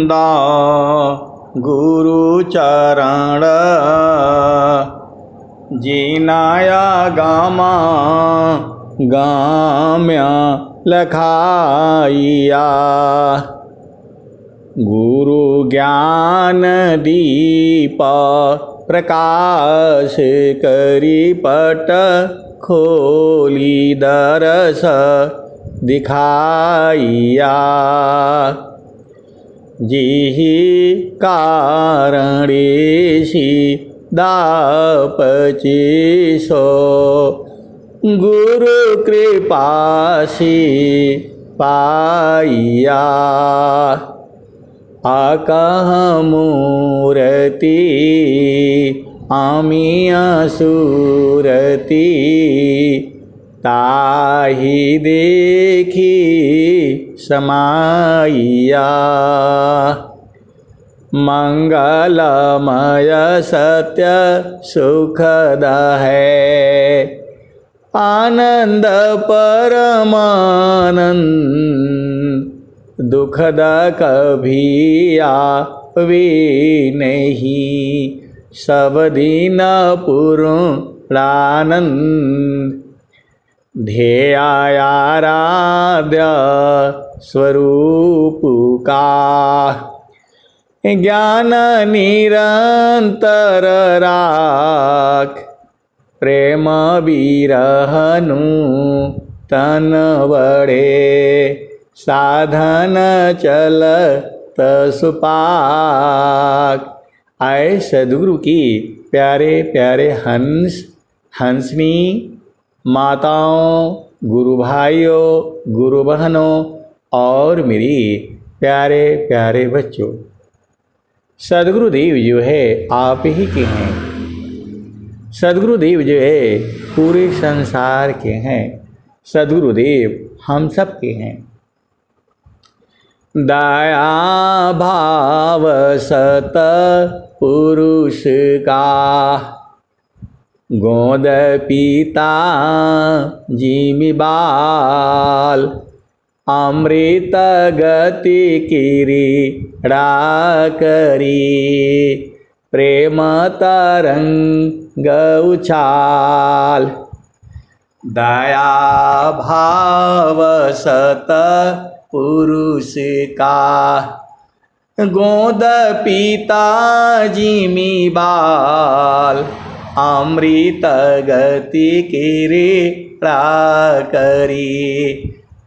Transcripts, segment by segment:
दा गुरु चरण जीनाया गामा गाम्या लखाइया। गुरु ज्ञान दीप प्रकाश करी पट खोली दरस दिखाइया। जिहि कारणेशि दापची सो गुरु कृपासी पाइया। आकह मूरति आमिया सूरति ताहि देखी समाइया। मंगलमय सत्य सुखद है आनंद परमानंद। दुखद कभी आवे नहीं सब दिन पूर्णानंद। ध्येयाराध्य स्वरूप का ज्ञान निरंतर राख। प्रेम विरहनु तन बड़े साधन चलत सुपाक। आए सद्गुरु की प्यारे प्यारे हंसनी माताओं, गुरु भाइयों, गुरु बहनों और मेरी प्यारे प्यारे बच्चों। सद्गुरुदेव जो है आप ही के हैं। सद्गुरुदेव जो है पूरे संसार के हैं। सद्गुरुदेव हम सब के हैं। दया भाव सत पुरुष का गोद पीता जिमि बाल। अमृत गति क्रीड़ा करी प्रेम तरंग उछाल। दया भाव सत पुरुष का गोद पीता जिमि बाल। अमृत गति क्रीड़ा करी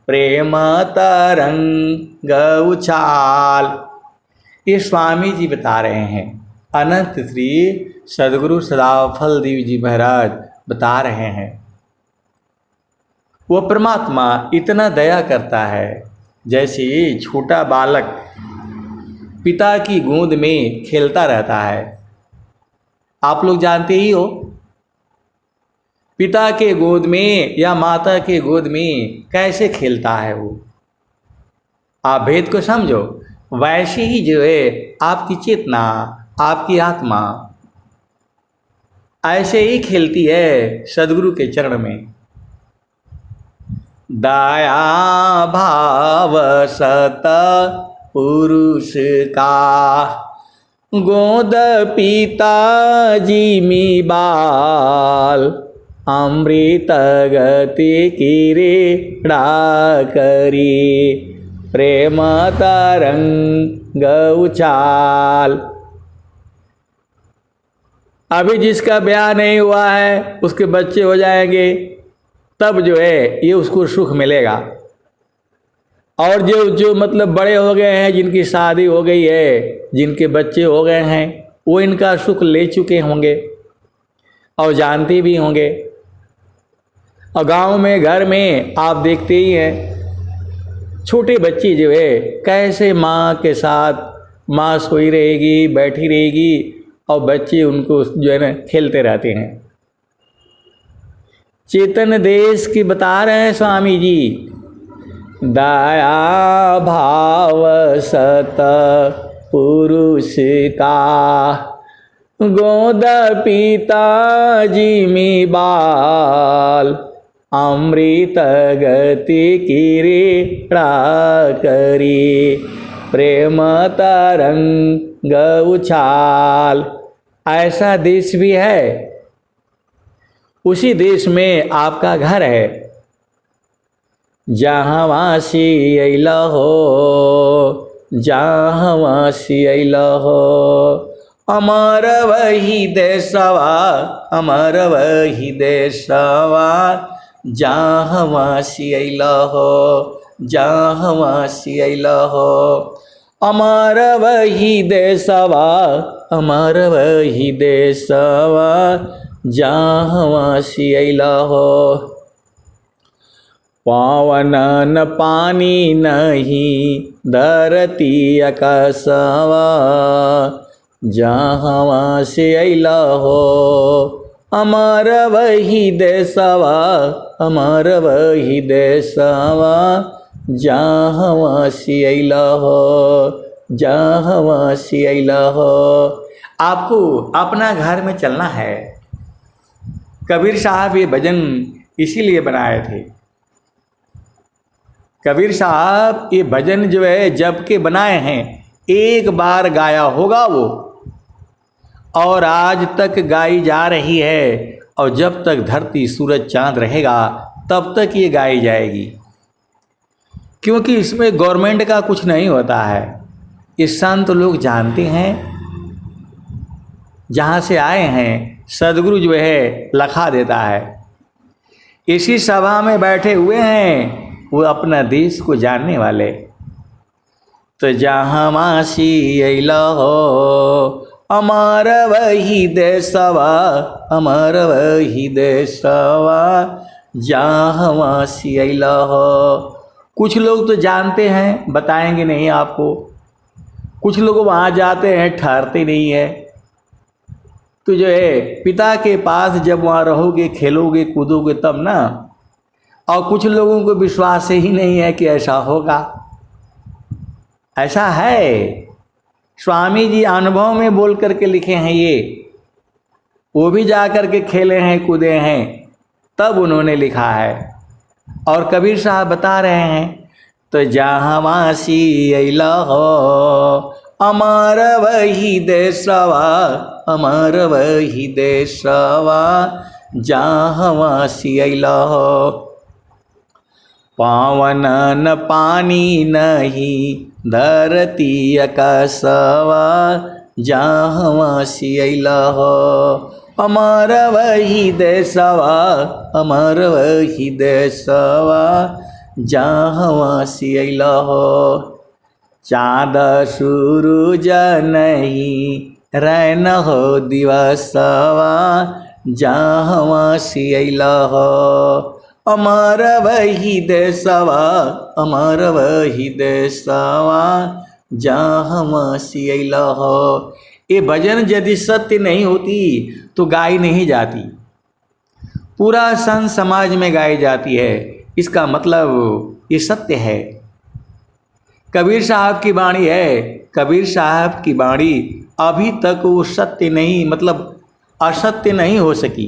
प्रेम तरंग उछाल। ये स्वामी जी बता रहे हैं। अनंत श्री सद्गुरु सदाफल देव जी महाराज बता रहे हैं। वो परमात्मा इतना दया करता है जैसे छोटा बालक पिता की गोद में खेलता रहता है। आप लोग जानते ही हो, पिता के गोद में या माता के गोद में कैसे खेलता है वो। आप भेद को समझो। वैसे ही जो है आपकी चेतना, आपकी आत्मा ऐसे ही खेलती है सद्गुरु के चरण में। दया भाव सत पुरुष का गोद पीता जिमि बाल। अमृत गति क्रीड़ा करी प्रेम तरंग उछाल। अभी जिसका ब्याह नहीं हुआ है उसके बच्चे हो जाएंगे, तब जो है ये उसको सुख मिलेगा। और जो मतलब बड़े हो गए हैं, जिनकी शादी हो गई है, जिनके बच्चे हो गए हैं, वो इनका सुख ले चुके होंगे और जानते भी होंगे। और गांव में घर में आप देखते ही हैं, छोटे बच्चे जो है कैसे माँ के साथ, माँ सोई रहेगी, बैठी रहेगी और बच्चे उनको जो है ना खेलते रहते हैं। चेतन देश की बता रहे हैं स्वामी जी। दया भाव सत पुरुष का गोद पीता जिमि बाल। अमृत गति क्रीड़ा करी प्रेम तरंग उछाल। ऐसा देश भी है, उसी देश में आपका घर है। जहाँ वासी अइला हो, जहाँ वासी अइला हो, अमर वही देशवा, अमर वही देशवा। जहाँ वासी अइला हो, जहाँ वासी अइला हो, अमर वही देशवा, अमर वही देशवा। जहाँ वासी अइला हो। पावन न पानी नहीं धरती आकाशवा। जहाँ वासी अइला हो, अमर वही देशवा, अमर वही देशवा। जहाँ वासी अइला हो, जहाँ वासी अइला हो। आपको अपना घर में चलना है। कबीर साहब ये भजन इसीलिए बनाए थे। कबीर साहब ये भजन जो है जब के बनाए हैं, एक बार गाया होगा वो, और आज तक गाई जा रही है, और जब तक धरती सूरज चांद रहेगा तब तक ये गाई जाएगी। क्योंकि इसमें गवर्नमेंट का कुछ नहीं होता है। ये संत लोग जानते हैं, जहाँ से आए हैं सदगुरु जो है लखा देता है। इसी सभा में बैठे हुए हैं वो अपना देश को जानने वाले। तो जहाँ वासी अइला हो, अमर वही देशवा, अमर वही देशवा। जहाँ वासी अइला हो। कुछ लोग तो जानते हैं, बताएंगे नहीं आपको। कुछ लोग वहाँ जाते हैं, ठहरते नहीं है। तो जो है पिता के पास जब वहाँ रहोगे, खेलोगे कूदोगे तब ना। और कुछ लोगों को विश्वास ही नहीं है कि ऐसा होगा। ऐसा है, स्वामी जी अनुभव में बोल करके लिखे हैं ये। वो भी जा कर के खेले हैं कूदे हैं, तब उन्होंने लिखा है। और कबीर साहब बता रहे हैं, तो जहाँ वासी अइला हो, अमर वही देशवा, अमर वही देशवा। जहाँ वासी अइला हो। पावन न पानी नहीं धरती आकाशवा। जहाँ वासी अइला हो, अमर वही देशवा, अमर वही देशवा। जहाँ वासी अइला हो। चाँद सूरज नहीं रैन हो दिवसवा। जहाँ वासी अइला हो, अमर वही देशवा, अमर वही देशवा। जहाँ वासी अइला हो। ये भजन यदि सत्य नहीं होती तो गाई नहीं जाती। पूरा संत समाज में गाई जाती है। इसका मतलब ये सत्य है। कबीर साहब की वाणी है। कबीर साहब की वाणी अभी तक वो सत्य नहीं, मतलब असत्य नहीं हो सकी।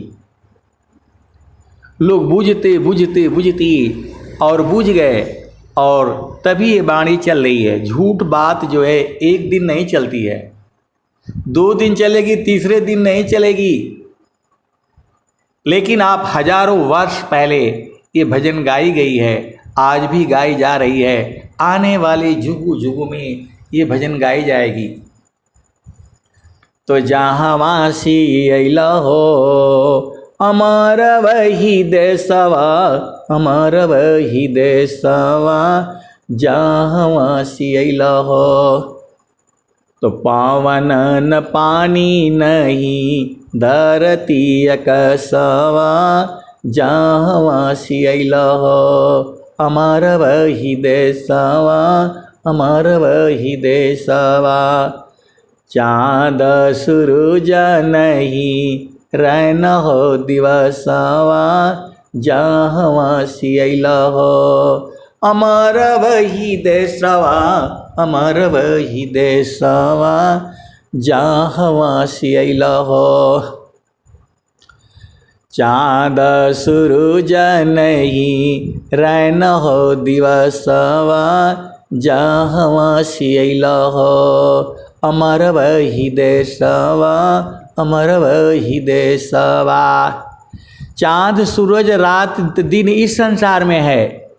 लोग बूझते बूझते बूझती और बूझ गए, और तभी ये वाणी चल रही है। झूठ बात जो है एक दिन नहीं चलती है, 2 दिन चलेगी, तीसरे दिन नहीं चलेगी। लेकिन आप हजारों वर्ष पहले ये भजन गाई गई है, आज भी गाई जा रही है। आने वाले जुगों जुगों में ये भजन गाई जाएगी। तो जहाँ वासी अइला हो, अमर वही देशवा, अमर वही देशवा। जहाँ वासी अइला हो। तो पावन न पानी नहीं धरती आकाशवा। जहाँ वासी अइला हो, अमर वही देशवा, अमर वही देशवा। चाँद सूरज नहीं रैन हो दिवसवा। जहाँ वासी अइला हो, अमर वही देशवा, अमर वही देशवा। जहाँ वासी अइला हो। चाँद सूरज नहीं रैन हो दिवसवा। जहाँ सियला हो, अमर वही देशवा, अमर वही देशवा। चाँद सूरज रात दिन इस संसार में है,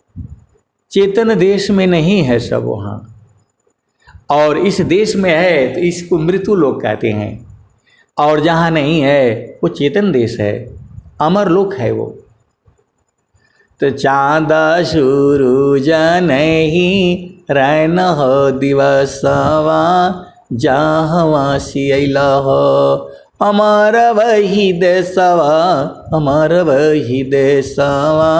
चेतन देश में नहीं है सब वहाँ। और इस देश में है तो इसको मृत्यु लोक कहते हैं, और जहाँ नहीं है वो चेतन देश है, अमर लोक है वो। तो चाँद सूरज नहीं रैन हो दिवसवा, जहाँ सियला हो, अमर वही देशवा, अमर वही देशवा,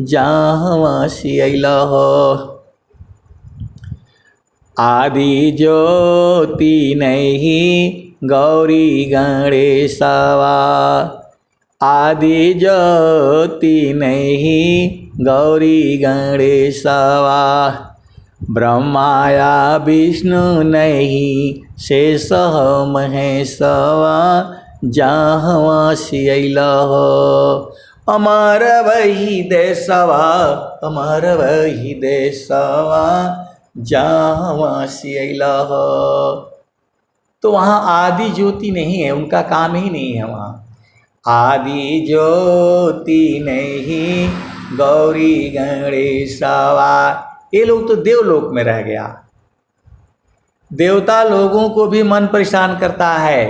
जहाँ सियला हो। आदि ज्योति नहीं गौरी गणेशवा, आदि ज्योति नहीं गौरी गणेशवा। ब्रह्माया विष्णु नहीं शेष महेशवा, जहाँ सियला हो, अमर वही देशवा, अमर वही देशवा, जहाँ सियला हो। तो वहाँ आदि ज्योति नहीं है, उनका काम ही नहीं है वहाँ। आदि ज्योति नहीं गौरी गणेशवा, ये लोग तो देवलोक में रह गया। देवता लोगों को भी मन परेशान करता है,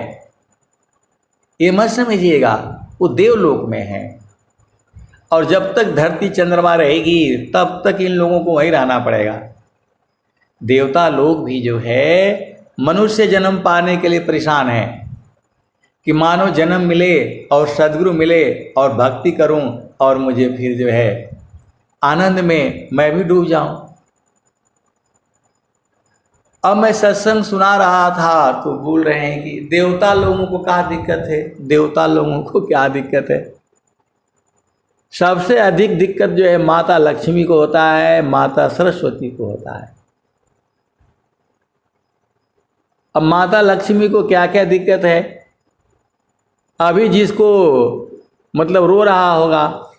ये मत समझिएगा, वो देवलोक में है। और जब तक धरती चंद्रमा रहेगी तब तक इन लोगों को वहीं रहना पड़ेगा। देवता लोग भी जो है मनुष्य जन्म पाने के लिए परेशान है कि मानव जन्म मिले और सद्गुरु मिले और भक्ति करूं और मुझे फिर जो है आनंद में मैं भी डूब जाऊं। अब मैं सत्संग सुना रहा था तो बोल रहे हैं कि देवता लोगों को क्या दिक्कत है, देवता लोगों को क्या दिक्कत है। सबसे अधिक दिक्कत जो है माता लक्ष्मी को होता है, माता सरस्वती को होता है। अब माता लक्ष्मी को क्या क्या दिक्कत है, अभी जिसको मतलब रो रहा होगा,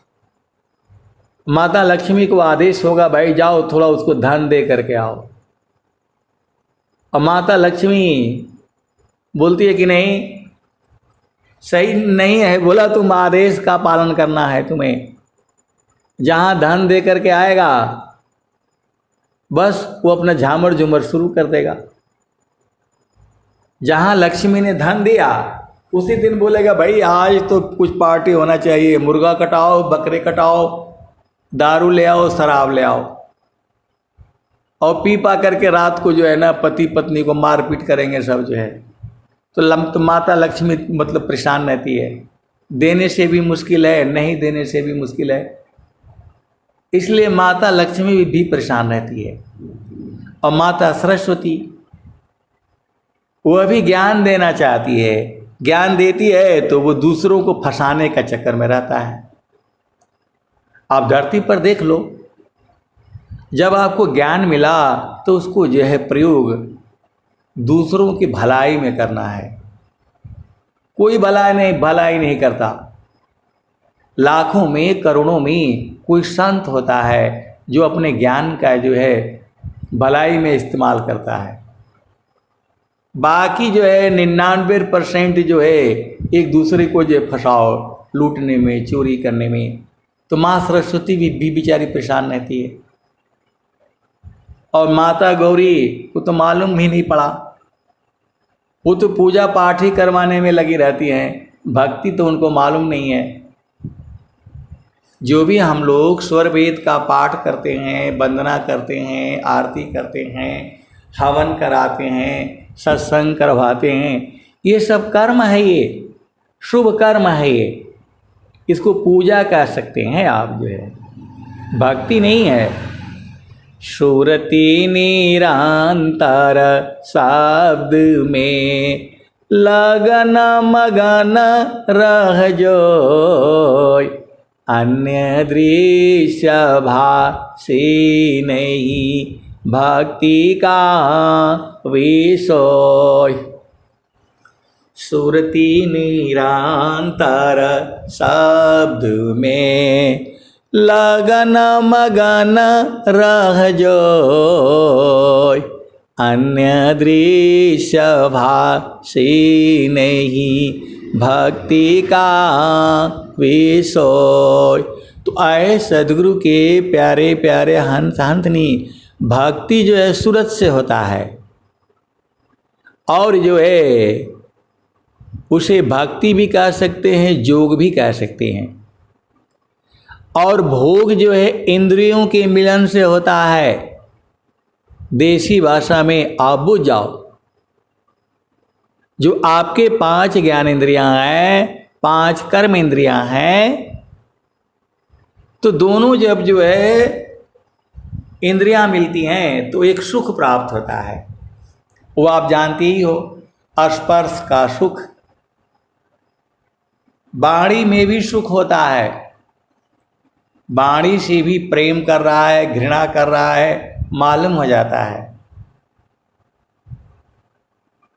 माता लक्ष्मी को आदेश होगा भाई जाओ थोड़ा उसको धन दे करके आओ, और माता लक्ष्मी बोलती है कि नहीं सही नहीं है, बोला तुम आदेश का पालन करना है तुम्हें, जहाँ धन दे करके आएगा बस वो अपना झामर झूमर शुरू कर देगा। जहाँ लक्ष्मी ने धन दिया उसी दिन बोलेगा भाई आज तो कुछ पार्टी होना चाहिए, मुर्गा कटाओ, बकरे कटाओ, दारू ले आओ, शराब ले आओ, और पी पा करके रात को जो है ना पति पत्नी को मारपीट करेंगे सब जो है। तो माता लक्ष्मी मतलब परेशान रहती है, देने से भी मुश्किल है, नहीं देने से भी मुश्किल है, इसलिए माता लक्ष्मी भी परेशान रहती है। और माता सरस्वती वह भी ज्ञान देना चाहती है, ज्ञान देती है तो वो दूसरों को फंसाने का चक्कर में रहता है। आप धरती पर देख लो, जब आपको ज्ञान मिला तो उसको जो है प्रयोग दूसरों की भलाई में करना है। कोई भलाई नहीं करता। लाखों में करोड़ों में कोई संत होता है जो अपने ज्ञान का जो है भलाई में इस्तेमाल करता है। बाकी जो है 99% जो है एक दूसरे को जो फंसाओ, लूटने में, चोरी करने में। तो माँ सरस्वती भी बेचारी परेशान रहती है। और माता गौरी को तो मालूम ही नहीं पड़ा, वो तो पूजा पाठ ही करवाने में लगी रहती हैं, भक्ति तो उनको मालूम नहीं है। जो भी हम लोग स्वर वेद का पाठ करते हैं, वंदना करते हैं, आरती करते हैं, हवन कराते हैं, सत्संग करवाते हैं, ये सब कर्म है, ये शुभ कर्म है, ये इसको पूजा कह सकते हैं आप जो है, भक्ति नहीं है। सुरति निरंतर शब्द में लगन मगन रह जोय, अन्य दृश्य भासी नहीं भक्ति का विषय। सुरति निरंतर शब्द में लगन मगन रह जो, अन्य दृश्य भाषी नहीं भक्ति का विषय। तो आए सदगुरु के प्यारे प्यारे हंस हंसनी, भक्ति जो है सूरत से होता है, और जो है उसे भक्ति भी कह सकते हैं, जोग भी कह सकते हैं। और भोग जो है इंद्रियों के मिलन से होता है, देसी भाषा में आप बुझ जाओ। जो आपके 5 ज्ञान इंद्रियां हैं, 5 कर्म इंद्रियां हैं, तो दोनों जब जो है इंद्रियां मिलती हैं तो एक सुख प्राप्त होता है। वो आप जानते ही हो, स्पर्श का सुख। वाणी में भी सुख होता है, वाणी से भी प्रेम कर रहा है, घृणा कर रहा है, मालूम हो जाता है।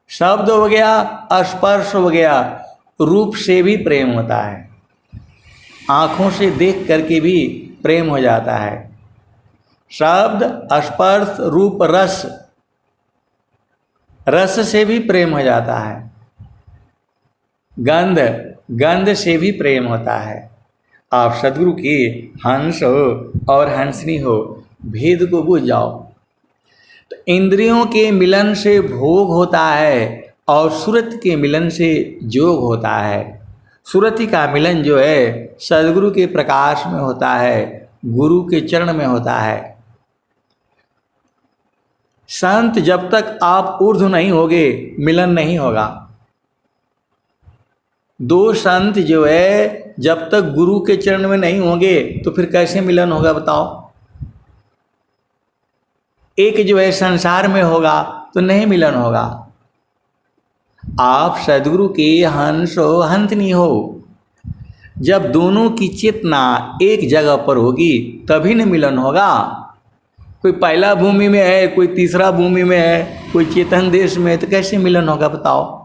शब्द हो गया, स्पर्श हो गया, रूप से भी प्रेम होता है, आंखों से देख करके भी प्रेम हो जाता है। शब्द, स्पर्श, रूप, रस, रस से भी प्रेम हो जाता है। गंध, गंध से भी प्रेम होता है। आप सदगुरु के हंस हो और हंसनी हो, भेद को बुझ जाओ। तो इंद्रियों के मिलन से भोग होता है और सुरत के मिलन से जोग होता है। सुरति का मिलन जो है सदगुरु के प्रकाश में होता है, गुरु के चरण में होता है। संत जब तक आप ऊर्ध्व नहीं होगे, मिलन नहीं होगा। दो संत जो है जब तक गुरु के चरण में नहीं होंगे तो फिर कैसे मिलन होगा बताओ। एक जो है संसार में होगा तो नहीं मिलन होगा। आप सदगुरु के हंस हो, हंसनी हो। जब दोनों की चेतना एक जगह पर होगी तभी न मिलन होगा। कोई पहला भूमि में है, कोई तीसरा भूमि में है, कोई चेतन देश में है, तो कैसे मिलन होगा बताओ।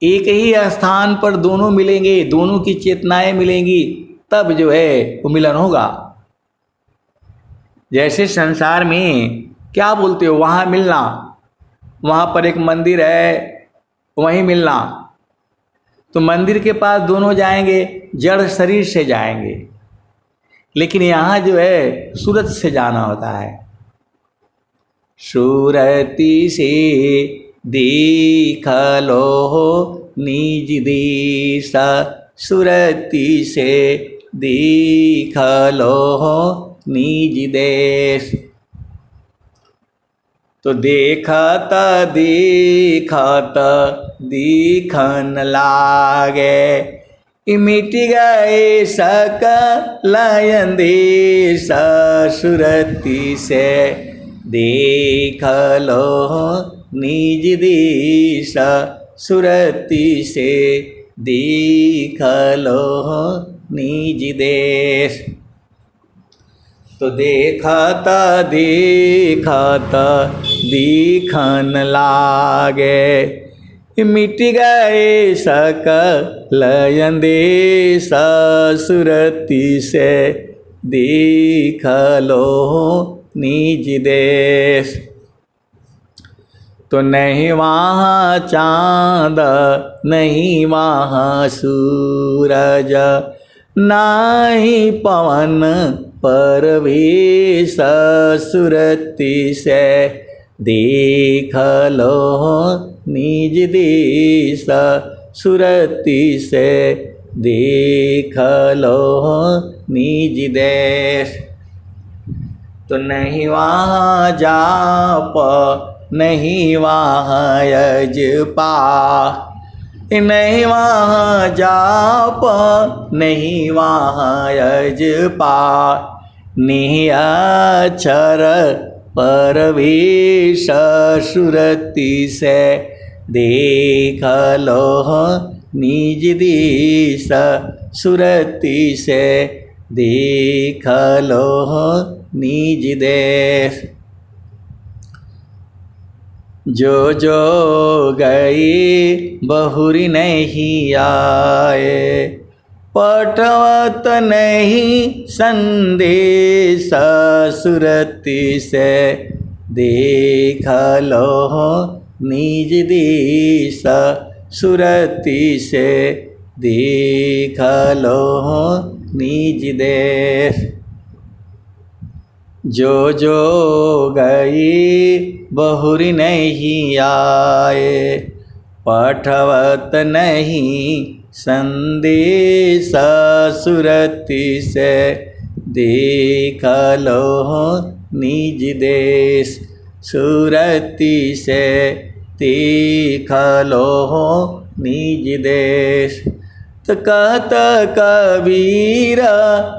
एक ही स्थान पर दोनों मिलेंगे, दोनों की चेतनाएं मिलेंगी, तब जो है वो मिलन होगा। जैसे संसार में क्या बोलते हो, वहाँ मिलना, वहाँ पर एक मंदिर है वहीं मिलना, तो मंदिर के पास दोनों जाएंगे, जड़ शरीर से जाएंगे। लेकिन यहाँ जो है सूरत से जाना होता है। सूरती से देखलो निज देश, सूरती से देखलो निज देश। तो देखता देखता दिखन लागे, मिट गए सकल अंदेश, सुरति से देख लो निज देश, सुरति से देख लो निज देश। तो देखता देखता दिखन लागे, मिट गए सकल अंदेश, सुरति से देख लो निज देश। तो नहीं वहाँ चाँद नहीं वहाँ सूरज, नहीं पवन परवेश, सुरति से देख लो निज देश, सुरति से देख लो निज देश। तो नहीं वहाँ जाप नहीं वहाँ यजपा, नहीं वहाँ जाप नहीं वहाँ यजपा, निअक्षर परवेश, सुरति से देख लो निज देश, सुरति से देख लो निज देश। जो जो गए बहुरी नहीं आए, पठवत नहीं संदेश सुरति से, देख लो निज देश सुरति से, देख लो निज देश। जो जो गई बहुरी नहीं आए, पठवत नहीं संदेश सुरति से, देख लो निज देश सुरति से, देख लो निज देश। तो कहत कबीर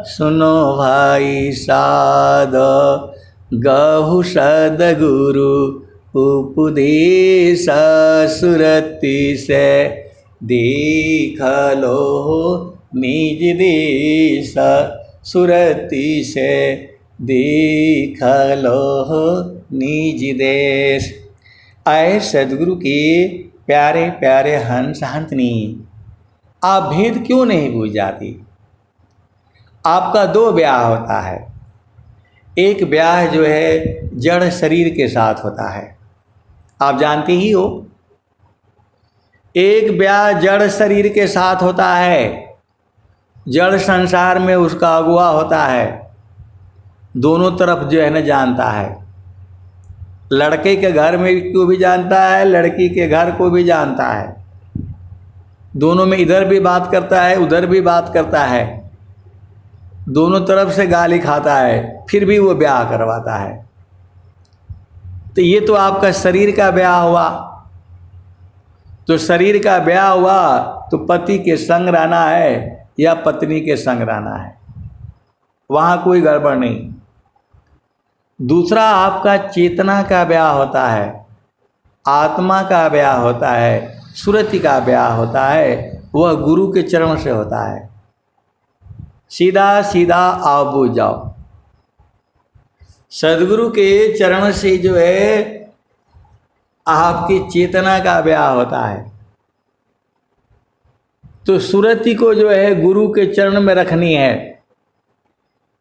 सुनो भाई साध, गहु सद्गुरु उपदेश सुरति से, देख लो निज देश सुरति से, देख लो निज देश। आए सद्गुरु के प्यारे प्यारे हंस हंसनी, आप भेद क्यों नहीं भूल जाती? आपका दो ब्याह होता है। एक ब्याह जो है जड़ शरीर के साथ होता है, आप जानती ही हो। एक ब्याह जड़ शरीर के साथ होता है, जड़ संसार में उसका अगुआ होता है, दोनों तरफ जो है ना जानता है। लड़के के घर में को भी जानता है, लड़की के घर को भी जानता है, दोनों में इधर भी बात करता है उधर भी बात करता है, दोनों तरफ से गाली खाता है, फिर भी वो ब्याह करवाता है। तो ये तो आपका शरीर का ब्याह हुआ। तो शरीर का ब्याह हुआ तो पति के संग रहना है या पत्नी के संग रहना है, वहाँ कोई गड़बड़ नहीं। दूसरा आपका चेतना का ब्याह होता है, आत्मा का ब्याह होता है, सुरति का ब्याह होता है, वह गुरु के चरण से होता है। सीधा सीधा आप बुझ जाओ, सदगुरु के चरण से जो है आपकी चेतना का ब्याह होता है। तो सुरति को जो है गुरु के चरण में रखनी है,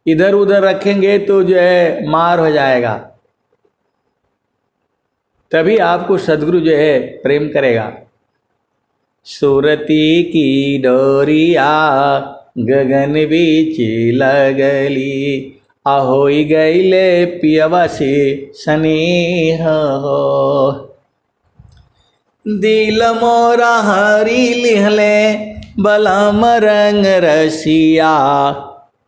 इधर उधर रखेंगे तो जो है मार हो जाएगा, तभी आपको सदगुरु जो है प्रेम करेगा। सुरति की डोरिया गगन बीच लगली, अहोई गईले पियवा से स्नेह हो। दिल मोरा हरी लिहले बलम रंग रसिया,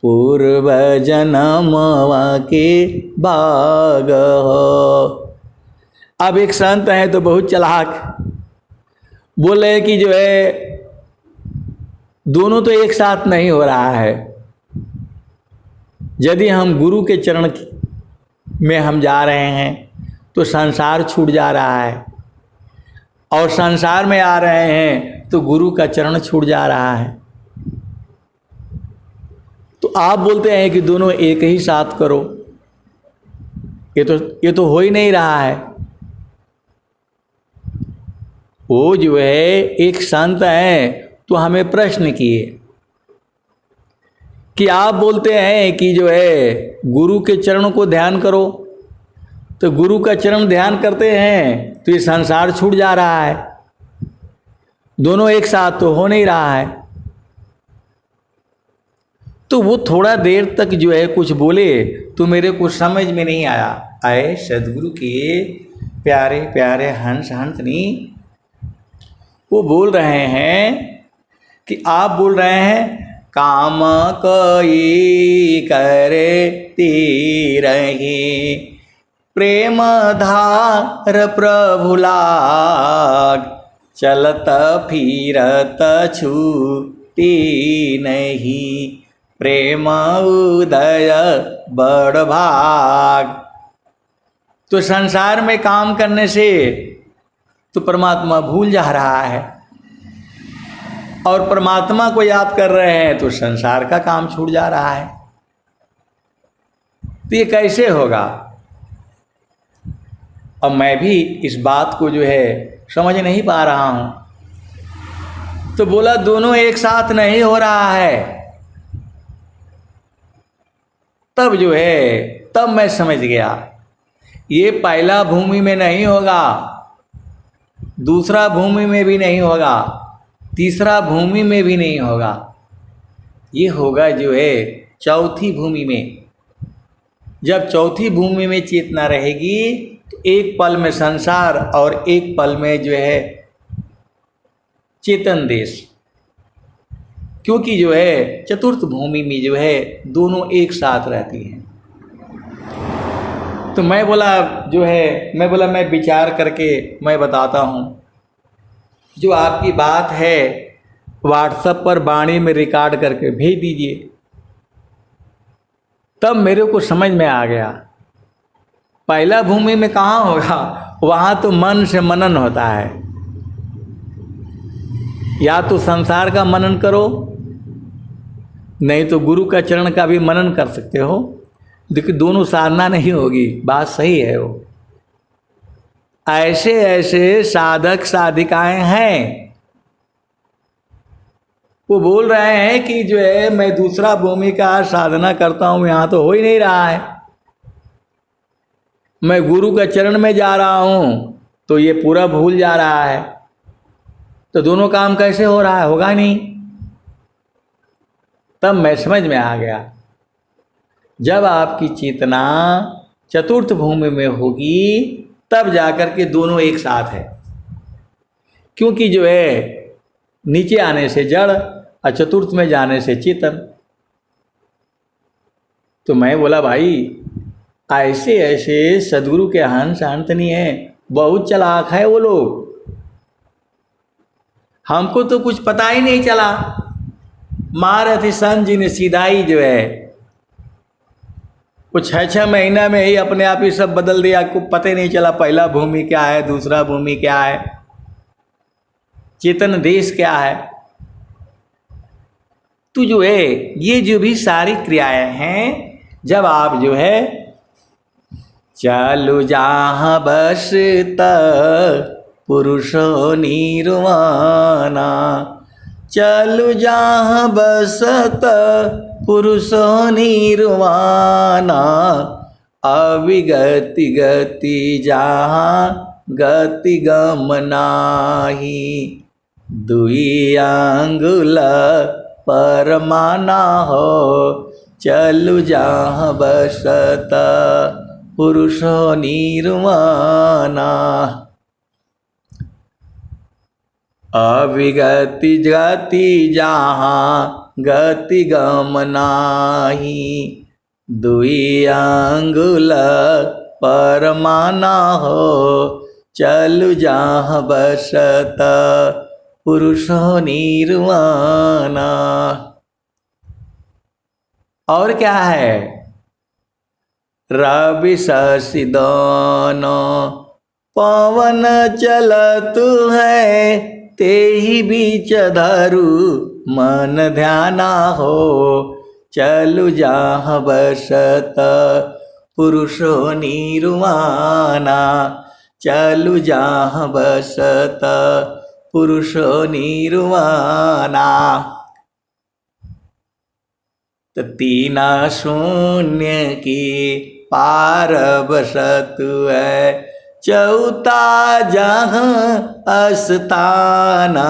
पूर्व जन्मवा के बाग हो। अब एक संत है तो बहुत चालाक, बोले कि जो है दोनों तो एक साथ नहीं हो रहा है। यदि हम गुरु के चरण में हम जा रहे हैं तो संसार छूट जा रहा है, और संसार में आ रहे हैं तो गुरु का चरण छूट जा रहा है। तो आप बोलते हैं कि दोनों एक ही साथ करो, ये तो हो ही नहीं रहा है। वो जो है एक संत है तो हमें प्रश्न किए कि आप बोलते हैं कि जो है गुरु के चरणों को ध्यान करो, तो गुरु का चरण ध्यान करते हैं तो ये संसार छूट जा रहा है, दोनों एक साथ तो हो नहीं रहा है। तो वो थोड़ा देर तक जो है कुछ बोले तो मेरे को समझ में नहीं आया। आए सदगुरु के प्यारे प्यारे हंस हंसनी, वो बोल रहे हैं कि आप बोल रहे हैं काम कोई करे तीरही, प्रेम धार प्रभु लाग, चलत फिरत छूटी नहीं, प्रेम उदय बड़ भाग। तो संसार में काम करने से तो परमात्मा भूल जा रहा है, और परमात्मा को याद कर रहे हैं तो संसार का काम छूट जा रहा है। तो ये कैसे होगा? अब मैं भी इस बात को जो है समझ नहीं पा रहा हूँ। तो बोला दोनों एक साथ नहीं हो रहा है। तब जो है, तब मैं समझ गया ये पहला भूमि में नहीं होगा, दूसरा भूमि में भी नहीं होगा, तीसरा भूमि में भी नहीं होगा, ये होगा जो है चौथी भूमि में। जब चौथी भूमि में चेतना रहेगी तो एक पल में संसार और एक पल में जो है चेतन देश, क्योंकि जो है चतुर्थ भूमि में जो है दोनों एक साथ रहती हैं। तो मैं बोला जो है, मैं विचार करके मैं बताता हूँ। जो आपकी बात है व्हाट्सएप पर वाणी में रिकॉर्ड करके भेज दीजिए। तब मेरे को समझ में आ गया पहला भूमि में कहाँ होगा, वहाँ तो मन से मनन होता है। या तो संसार का मनन करो, नहीं तो गुरु का चरण का भी मनन कर सकते हो। देखिए दोनों साधना नहीं होगी, बात सही है। वो ऐसे ऐसे साधक साधिकाएं हैं, वो बोल रहे हैं कि जो है मैं दूसरा भूमि का साधना करता हूँ, यहाँ तो हो ही नहीं रहा है। मैं गुरु का चरण में जा रहा हूँ तो ये पूरा भूल जा रहा है। तो दोनों काम कैसे हो रहा है, होगा नहीं। तब मैं समझ में आ गया जब आपकी चेतना चतुर्थ भूमि में होगी तब जाकर के दोनों एक साथ है। क्योंकि जो है नीचे आने से जड़ और चतुर्थ में जाने से चेतन। तो मैं बोला भाई ऐसे ऐसे सदगुरु के हंस अंतनी है, बहुत चालाक है वो लोग, हमको तो कुछ पता ही नहीं चला। महारथी संत जी ने सीधा ही जो है वो 6-6 महीना में ही अपने आप ही सब बदल दिया, आपको पता ही नहीं चला पहला भूमि क्या है, दूसरा भूमि क्या है, चेतन देश क्या है। तो जो है ये जो भी सारी क्रियाएं हैं, जब आप जो है चालू जहाँ बसता पुरुषो निर्वाणा, चालू जहाँ बसता पुरुषो निर्वाणा, अविगति गति जहाँ गति गमनाही, दुई आंगुल परमाना हो, चलु जहाँ बसता पुरुषो निर्वाणा। अविगति गति जहाँ गति गमनाही, दुई आंगुल परमाना हो, चलु जहाँ बसता पुरुषो निर्वाणा। और क्या है, रवि शशि दोनों पवन चलतु है, ते ही बीच धरु मन ध्याना हो, चलु जहाँ बसता पुरुषो निर्वाणा, चलु जहाँ बसता पुरुषो निर्वाणा। तो तीना शून्य की पार बसतु है, चौथा जहाँ अस्ताना,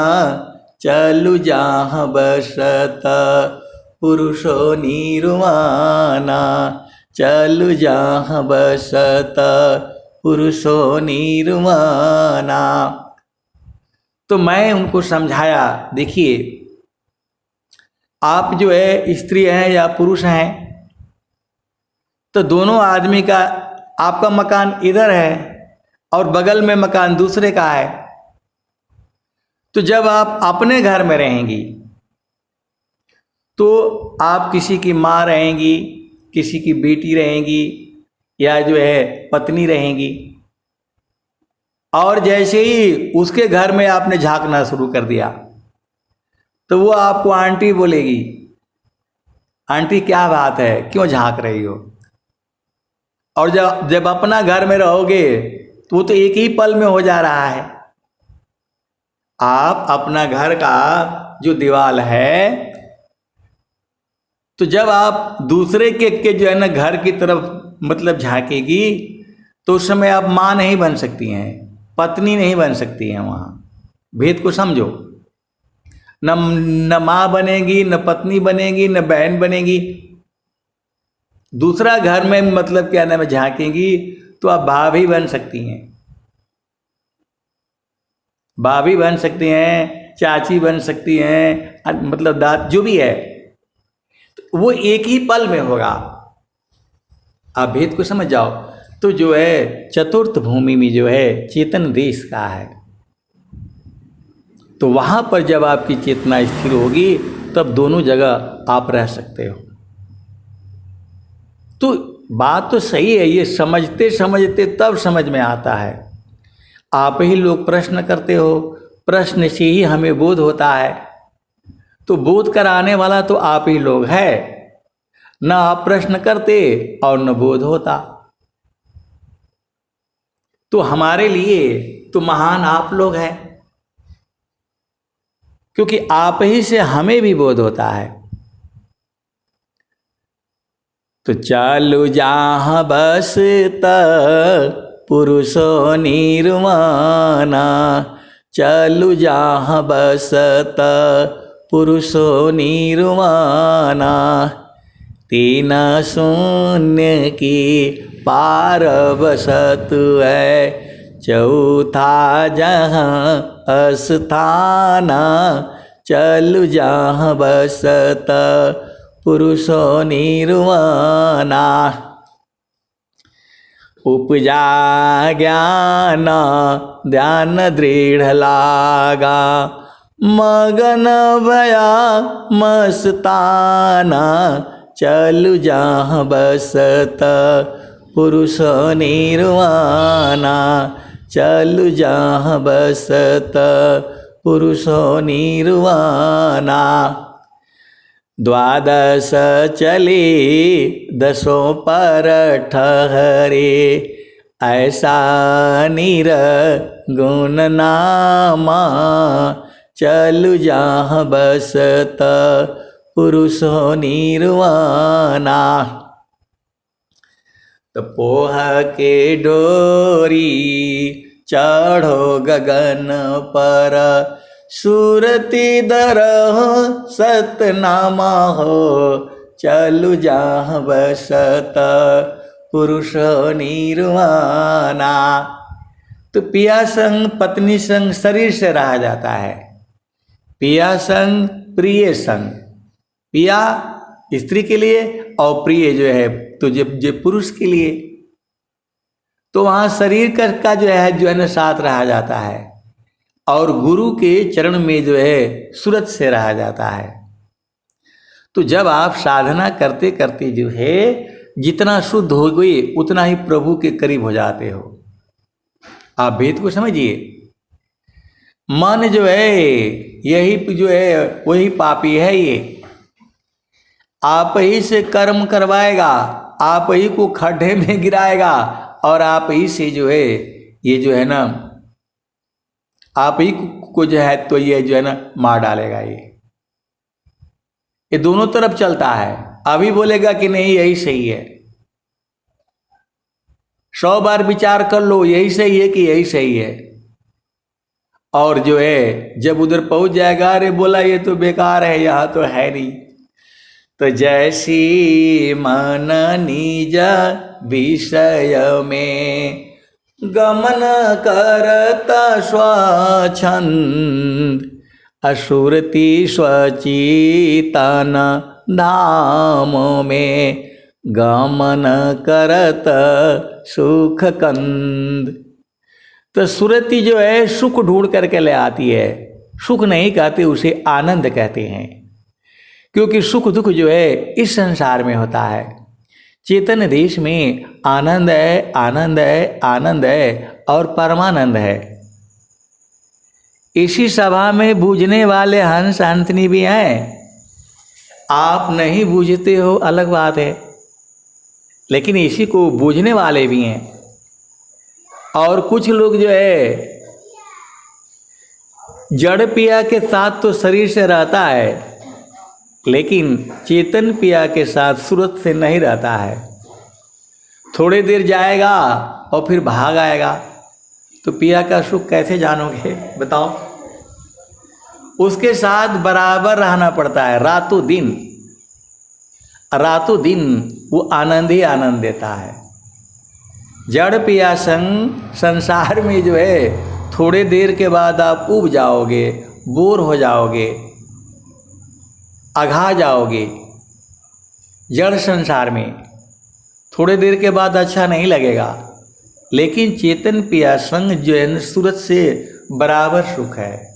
चलु जहाँ बसता पुरुषो निर्वाणा, चलु जहाँ बसता पुरुषो निर्वाणा। तो मैं उनको समझाया, देखिए आप जो है स्त्री हैं या पुरुष हैं, तो दोनों आदमी का, आपका मकान इधर है और बगल में मकान दूसरे का है। तो जब आप अपने घर में रहेंगी तो आप किसी की माँ रहेंगी, किसी की बेटी रहेंगी, या जो है पत्नी रहेंगी, और जैसे ही उसके घर में आपने झांकना शुरू कर दिया तो वो आपको आंटी बोलेगी, आंटी क्या बात है, क्यों झांक रही हो। और जब अपना घर में रहोगे तो वो तो एक ही पल में हो जा रहा है। आप अपना घर का जो दीवार है, तो जब आप दूसरे के जो है ना घर की तरफ मतलब झांकेगी, तो उस समय आप माँ नहीं बन सकती हैं, पत्नी नहीं बन सकती हैं। वहाँ भेद को समझो। न माँ बनेगी, न पत्नी बनेगी, न बहन बनेगी। दूसरा घर में मतलब क्या नाम है झांकेगी तो आप भाभी बन सकती हैं, भाभी बन सकती हैं, चाची बन सकती हैं, मतलब दाद जो भी है, तो वो एक ही पल में होगा। आप भेद को समझ जाओ। तो जो है चतुर्थ भूमि में जो है चेतन देश का है, तो वहां पर जब आपकी चेतना स्थिर होगी तब दोनों जगह आप रह सकते हो। तो बात तो सही है, ये समझते समझते तब समझ में आता है। आप ही लोग प्रश्न करते हो, प्रश्न से ही हमें बोध होता है, तो बोध कराने वाला तो आप ही लोग है। न आप प्रश्न करते और न बोध होता, तो हमारे लिए तो महान आप लोग हैं, क्योंकि आप ही से हमें भी बोध होता है। तो चालू जहाँ बसता पुरुषो निर्वाणा, चालू जहाँ बसता पुरुषो निर्वाणा, तीन शून्य की पार बसत है, चौथा जहाँ अस्थाना, चलु जहाँ बसत पुरुषो निर्वाणा। उपजा ज्ञान ध्यान दृढ़ लागा, मगन भया मस्ताना, चलु जहाँ बसत पुरुषो निर्वाणा, चलु जहाँ बसत पुरुषो निर्वाणा। द्वादश चले दसों पर ठहरे, ऐसा निर्गुण नामा, चलु जहाँ बसत पुरुषो निर्वाणा। तो पोह के डोरी चढ़ो गगन पर, सूरती दरह सतनामा हो, चलु जहाँ बसत पुरुषो निर्वाणा। तो पिया संग पत्नी संग शरीर से रहा जाता है, पिया संग प्रिय संग, पिया स्त्री के लिए और प्रिय जो है तो जो पुरुष के लिए, तो वहाँ शरीर का जो है ना साथ रहा जाता है, और गुरु के चरण में जो है सूरत से रहा जाता है। तो जब आप साधना करते करते जो है जितना शुद्ध हो गए उतना ही प्रभु के करीब हो जाते हो। आप भेद को समझिए। मन जो है यही जो है वही पापी है, ये आप ही से कर्म करवाएगा, आप ही को खड्डे में गिराएगा, और आप ही से जो है ये जो है ना आप ही को जो है तो ये जो है ना मार डालेगा। ये दोनों तरफ चलता है। अभी बोलेगा कि नहीं यही सही है, 100 बार विचार कर लो यही सही है कि यही सही है, और जो है जब उधर पहुंच जाएगा अरे बोला ये तो बेकार है, यहाँ तो है नहीं। तो जैसी मन निज विषय में गमन करता स्वच्छंद, असुरति स्वचितन धाम में गमन करत सुख कंद। तो सुरति जो है सुख ढूंढ करके ले आती है, सुख नहीं कहते उसे आनंद कहते हैं, क्योंकि सुख दुख जो है इस संसार में होता है। चेतन देश में आनंद है, आनंद है, आनंद है और परमानंद है। इसी सभा में बूझने वाले हंस हंसनी भी हैं। आप नहीं बूझते हो अलग बात है, लेकिन इसी को बूझने वाले भी हैं। और कुछ लोग जो है जड़ पिया के साथ तो शरीर से रहता है, लेकिन चेतन पिया के साथ सूरत से नहीं रहता है। थोड़ी देर जाएगा और फिर भाग आएगा, तो पिया का सुख कैसे जानोगे बताओ। उसके साथ बराबर रहना पड़ता है, रातों दिन। रातों दिन वो आनंद ही आनंद देता है। जड़ पिया संग संसार में जो है थोड़े देर के बाद आप उब जाओगे, बोर हो जाओगे, अघा जाओगे। जड़ संसार में थोड़े देर के बाद अच्छा नहीं लगेगा, लेकिन चेतन पिया संग जो है सूरत से बराबर सुख है।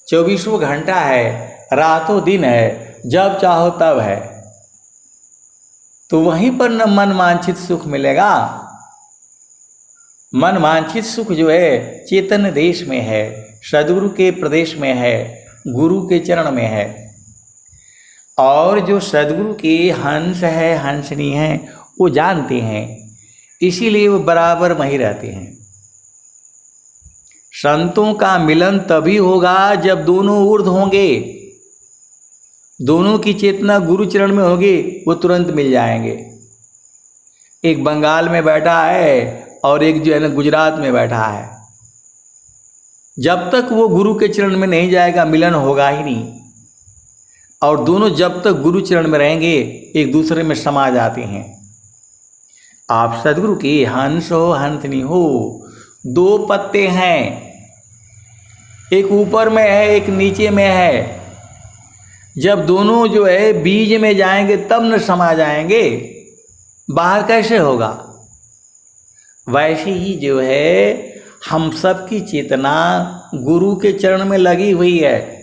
24 घंटा है, रातों दिन है, जब चाहो तब है। तो वहीं पर न मन वांछित सुख मिलेगा। मन वांछित सुख जो है चेतन देश में है, सदगुरु के प्रदेश में है, गुरु के चरण में है। और जो सदगुरु के हंस है, हंसनी है, वो जानते हैं, इसीलिए वो बराबर वहीं रहते हैं। संतों का मिलन तभी होगा जब दोनों ऊर्ध होंगे, दोनों की चेतना गुरु चरण में होगी, वो तुरंत मिल जाएंगे। एक बंगाल में बैठा है और एक जो है ना गुजरात में बैठा है। जब तक वो गुरु के चरण में नहीं जाएगा, मिलन होगा ही नहीं। और दोनों जब तक गुरु चरण में रहेंगे, एक दूसरे में समा जाते हैं। आप सदगुरु की हंस हो, हंसनी हो, दो पत्ते हैं, एक ऊपर में है, एक नीचे में है। जब दोनों जो है बीज में जाएंगे तब न समा जाएंगे, बाहर कैसे होगा। वैसे ही जो है हम सब की चेतना गुरु के चरण में लगी हुई है।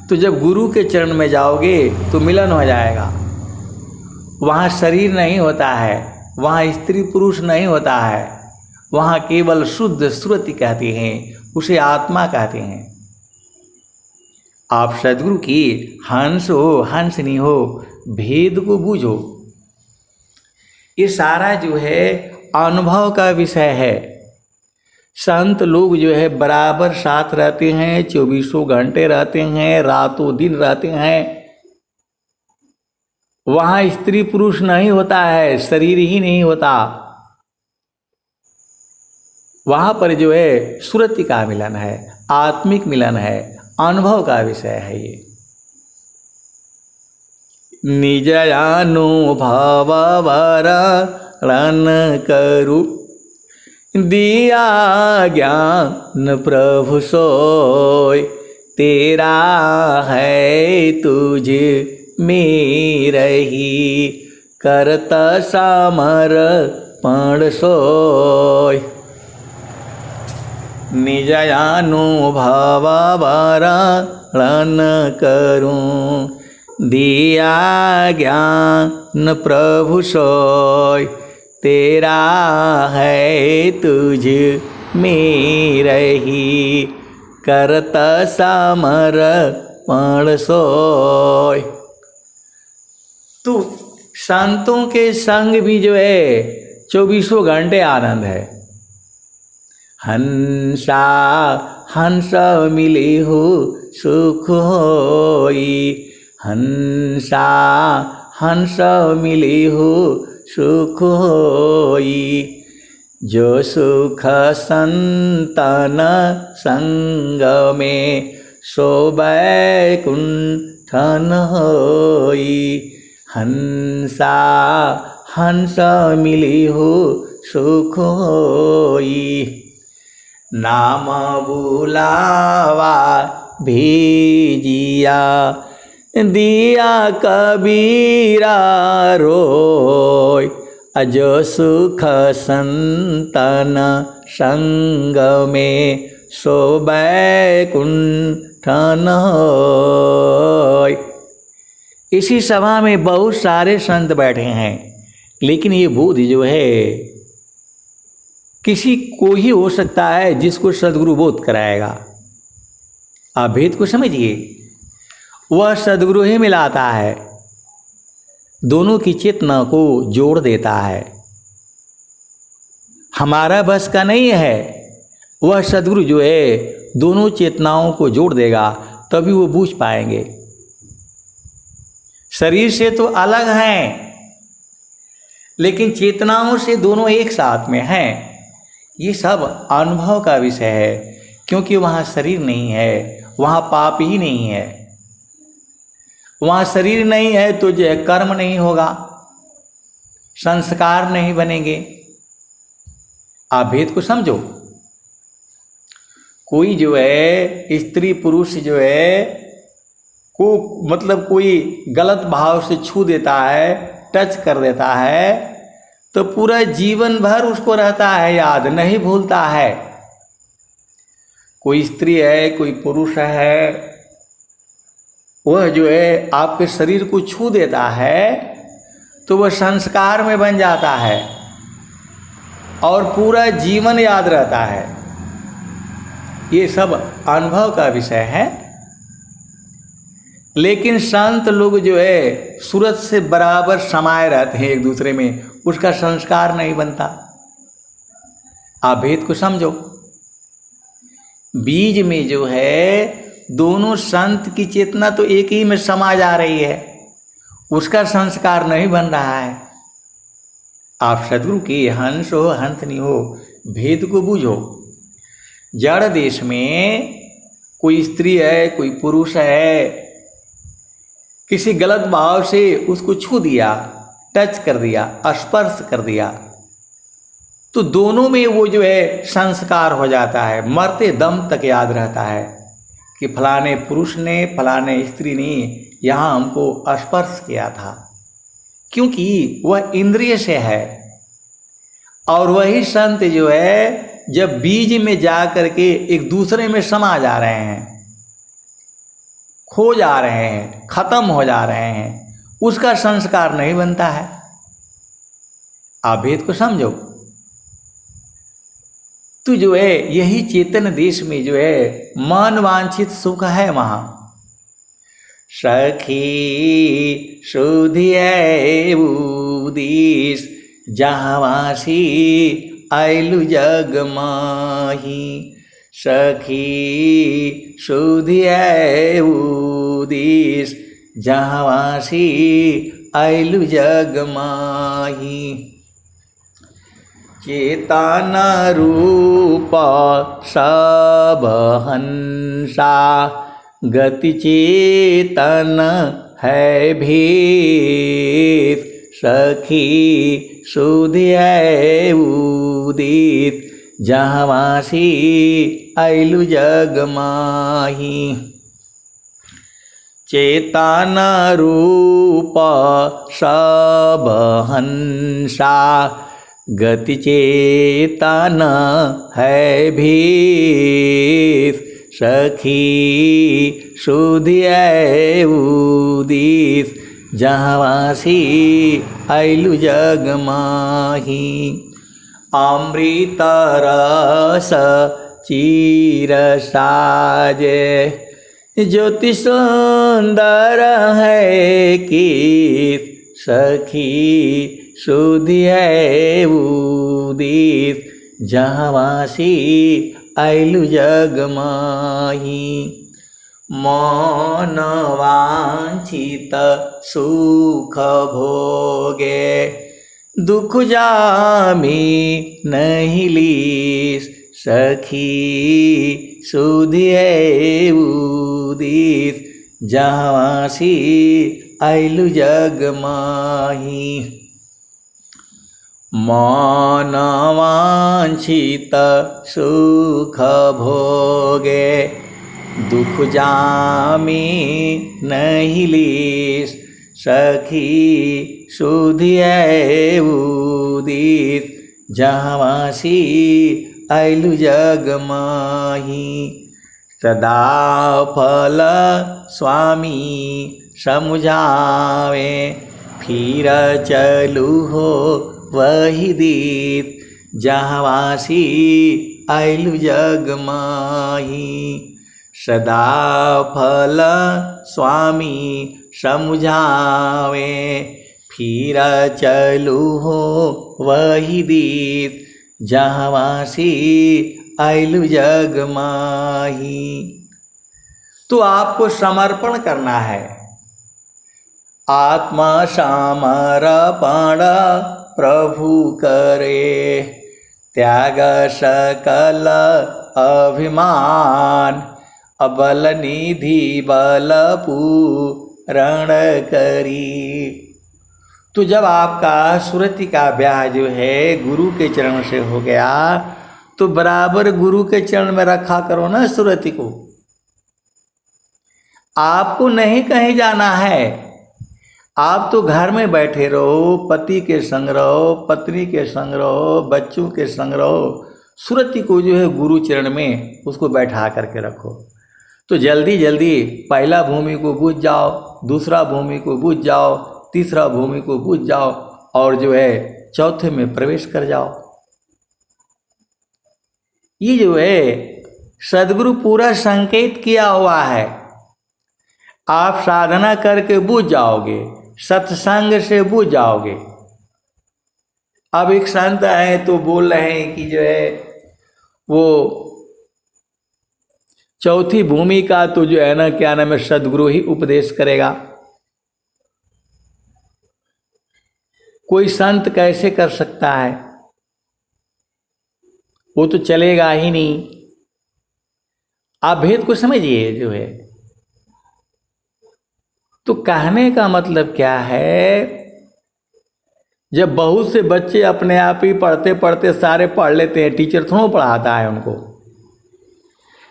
तो जब गुरु के चरण में जाओगे तो मिलन हो जाएगा। वहाँ शरीर नहीं होता है, वहाँ स्त्री पुरुष नहीं होता है, वहाँ केवल शुद्ध श्रुति कहते हैं, उसे आत्मा कहते हैं। आप सदगुरु की हंस हो, हंसनी हो, भेद को बूझो। ये सारा जो है अनुभव का विषय है। संत लोग जो है बराबर साथ रहते हैं, 24 घंटे रहते हैं, रातों दिन रहते हैं। वहाँ स्त्री पुरुष नहीं होता है, शरीर ही नहीं होता। वहाँ पर जो है सुरति का मिलन है, आत्मिक मिलन है, अनुभव का विषय है ये। निज अनुभव वर्णन करूं, दिया ज्ञान प्रभु सोय, तेरा है तुझ में रही, करता समर्पण सोय। निज अनुभव वर्णन करूं, दिया ज्ञान प्रभु सोय, तेरा है तुझ में रही, करता समर्पण सोय। तो संतों के संग भी जो है 24 घंटे आनंद है। हंसा हंस मिली हो सुख होई, हंसा हंस मिली हो सुख होई, जो सुख संतन संग में सो बैकुंठन होई, हंसा हंस मिली हो सुख होई। नाम बुलावा भेजिया, दिया कबीरा रोय, अजो सुख संतन संग में सो बैकुंठन होय। इसी सभा में बहुत सारे संत बैठे हैं, लेकिन ये बोध जो है किसी को ही हो सकता है जिसको सदगुरु बोध कराएगा। आप भेद को समझिए, वह सदगुरु ही मिलाता है, दोनों की चेतना को जोड़ देता है। हमारा बस का नहीं है, वह सद्गुरु जो है दोनों चेतनाओं को जोड़ देगा, तभी वो बूझ पाएंगे। शरीर से तो अलग हैं, लेकिन चेतनाओं से दोनों एक साथ में हैं। ये सब अनुभव का विषय है, क्योंकि वहाँ शरीर नहीं है, वहाँ पाप ही नहीं है। वहाँ शरीर नहीं है तो जो है कर्म नहीं होगा, संस्कार नहीं बनेंगे। आप भेद को समझो। कोई जो है स्त्री पुरुष जो है को मतलब कोई गलत भाव से छू देता है, टच कर देता है, तो पूरा जीवन भर उसको रहता है याद, नहीं भूलता है। कोई स्त्री है, कोई पुरुष है, वह जो है आपके शरीर को छू देता है तो वह संस्कार में बन जाता है और पूरा जीवन याद रहता है। ये सब अनुभव का विषय है। लेकिन संत लोग जो है सूरज से बराबर समाये रहते हैं एक दूसरे में, उसका संस्कार नहीं बनता। आप भेद को समझो। बीज में जो है दोनों संत की चेतना तो एक ही में समा जा रही है, उसका संस्कार नहीं बन रहा है। आप सद्गुरु के हंस हो हंसनी हो, भेद को बूझो। जड़ देश में कोई स्त्री है, कोई पुरुष है, किसी गलत भाव से उसको छू दिया, टच कर दिया, स्पर्श कर दिया, तो दोनों में वो जो है संस्कार हो जाता है। मरते दम तक याद रहता है कि फलाने पुरुष ने, फलाने स्त्री ने यहाँ हमको स्पर्श किया था, क्योंकि वह इंद्रिय से है। और वही संत जो है जब बीज में जा करके एक दूसरे में समा जा रहे हैं, खो जा रहे हैं, खत्म हो जा रहे हैं, उसका संस्कार नहीं बनता है। आप भेद को समझो। तो जो है यही चेतन देश में जो है मन वांछित सुख है वहाँ। सखी सुधिए उदिस जहाँवासी आइलु जग माही। सखी सुधिए उदिस जहाँवासी आइलु जग माही। चेतन रूप सब हंसा गति चेतन है भेद। सखी सुधिए उदित जहाँवासी आइलु जग माही। चेतन रूप सब हंसा गति चेतन है भेद। सखी सुधिए उदित जहाँवासी आइलु जग माही। अमृत रस चीर साजे ज्योति सुंदर है कि। सखी सुधिए उदित जहाँवासी आइलु जग माही। मन वांछित सुख भोगे दुख जामी नहीं लीस। सखी सुधिए उदित जहाँवासी आइलु जग माही। मन वांछित सुख भोगे दुख जामी नहीं लीस। सखी सुधिए उदित जहाँवासी आइलु जग माही। सदा फल स्वामी समुझावे फिर चलू हो वही दीप। जहाँवासी आइलु जग माही। सदा फल स्वामी समुझावे फिर चलू हो वही दीप। जहाँवासी आइलु जग माही। तो आपको समर्पण करना है। आत्मा समर्पण प्रभु करे, त्याग सकल अभिमान, अबल निधि बल पूरण करी। तो जब आपका सुरति का ब्याह जो है गुरु के चरण से हो गया, तो बराबर गुरु के चरण में रखा करो ना सुरति को। आपको नहीं कहीं जाना है, आप तो घर में बैठे रहो, पति के संग रहो, पत्नी के संग रहो, बच्चों के संग रहो। सुरति को जो है गुरु चरण में उसको बैठा करके रखो। तो जल्दी जल्दी पहला भूमि को बूझ जाओ, दूसरा भूमि को बूझ जाओ, तीसरा भूमि को बूझ जाओ, और जो है चौथे में प्रवेश कर जाओ। ये जो है सदगुरु पूरा संकेत किया हुआ है। आप साधना करके बूझ जाओगे, सत्संग से बूझ जाओगे। अब एक संत है तो बोल रहे हैं कि जो है वो चौथी भूमि का तो जो है ना क्या नाम है सदगुरु ही उपदेश करेगा। कोई संत कैसे कर सकता है, वो तो चलेगा ही नहीं। आप भेद को समझिए जो है। तो कहने का मतलब क्या है, जब बहुत से बच्चे अपने आप ही पढ़ते पढ़ते सारे पढ़ लेते हैं, टीचर थोड़ा पढ़ाता है उनको,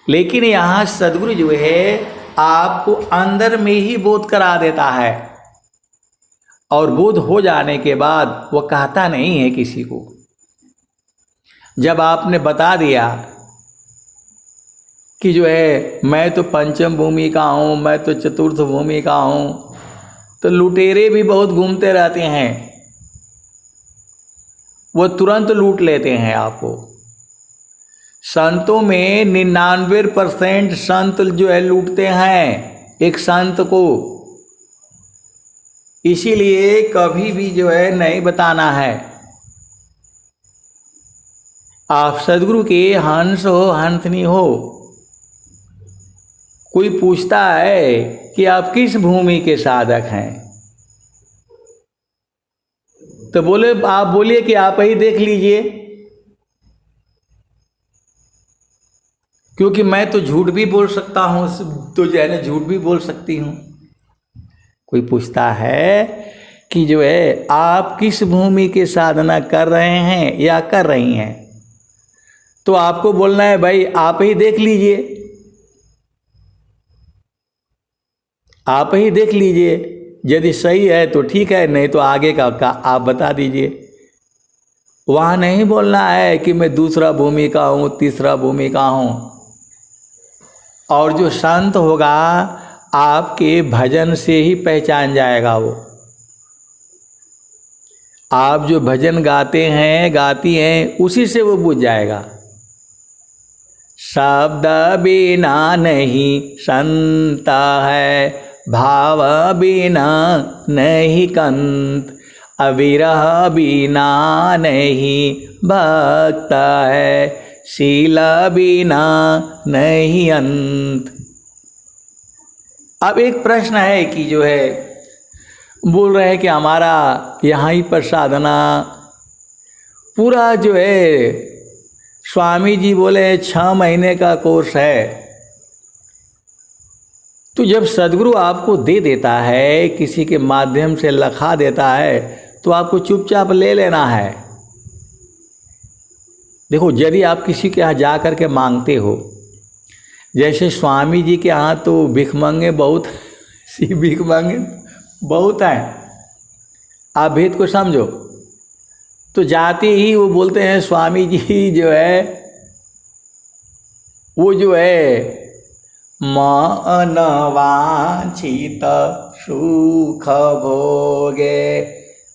लेकिन यहाँ सदगुरु जो है आपको अंदर में ही बोध करा देता है, और बोध हो जाने के बाद वो कहता नहीं है किसी को। जब आपने बता दिया कि जो है मैं तो पंचम भूमि का हूँ, मैं तो चतुर्थ भूमि का हूँ, तो लुटेरे भी बहुत घूमते रहते हैं, वो तुरंत लूट लेते हैं आपको। संतों में 99% संत जो है लूटते हैं एक संत को। इसीलिए कभी भी जो है नहीं बताना है। आप सदगुरु के हंस हो हंसनी हो, कोई पूछता है कि आप किस भूमि के साधक हैं, तो बोले आप बोलिए कि आप ही देख लीजिए, क्योंकि मैं तो झूठ भी बोल सकता हूँ, तो जो है ना झूठ भी बोल सकती हूँ। कोई पूछता है कि जो है आप किस भूमि के साधना कर रहे हैं या कर रही हैं, तो आपको बोलना है भाई आप ही देख लीजिए, आप ही देख लीजिए, यदि सही है तो ठीक है, नहीं तो आगे का आप बता दीजिए। वहाँ नहीं बोलना है कि मैं दूसरा भूमि का हूँ, तीसरा भूमि का हूँ। और जो संत होगा आपके भजन से ही पहचान जाएगा वो। आप जो भजन गाते हैं गाती हैं उसी से वो बुझ जाएगा। शब्द बिना नहीं संता है, भाव बिना नहीं कंत, अविरह बिना नहीं भक्त है, शील बिना नहीं अंत। अब एक प्रश्न है कि जो है बोल रहे हैं कि हमारा यहाँ ही पर साधना पूरा जो है स्वामी जी बोले 6 महीने का कोर्स है। तो जब सदगुरु आपको दे देता है, किसी के माध्यम से लिखा देता है, तो आपको चुपचाप ले लेना है। देखो यदि आप किसी के यहाँ जा कर के मांगते हो, जैसे स्वामी जी के यहाँ तो भिखमंगे बहुत भिखमंगे बहुत हैं, आप भेद को समझो। तो जाते ही वो बोलते हैं स्वामी जी जो है वो जो है मन वांछित सुख भोगे,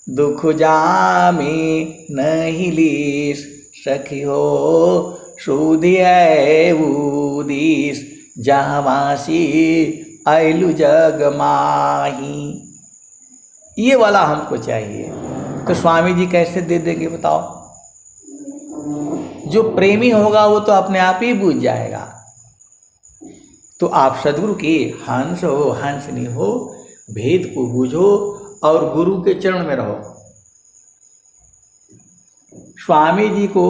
दुख जामी नहीं लीस, सखी हो सुधिए उदीस, जहाँवासी आइलु जग माही। ये वाला हमको चाहिए। तो स्वामी जी कैसे दे देंगे बताओ? जो प्रेमी होगा वो तो अपने आप ही बूझ जाएगा। तो आप सदगुरु के हंस हो हंसनी हो, भेद को बूझो और गुरु के चरण में रहो। स्वामी जी को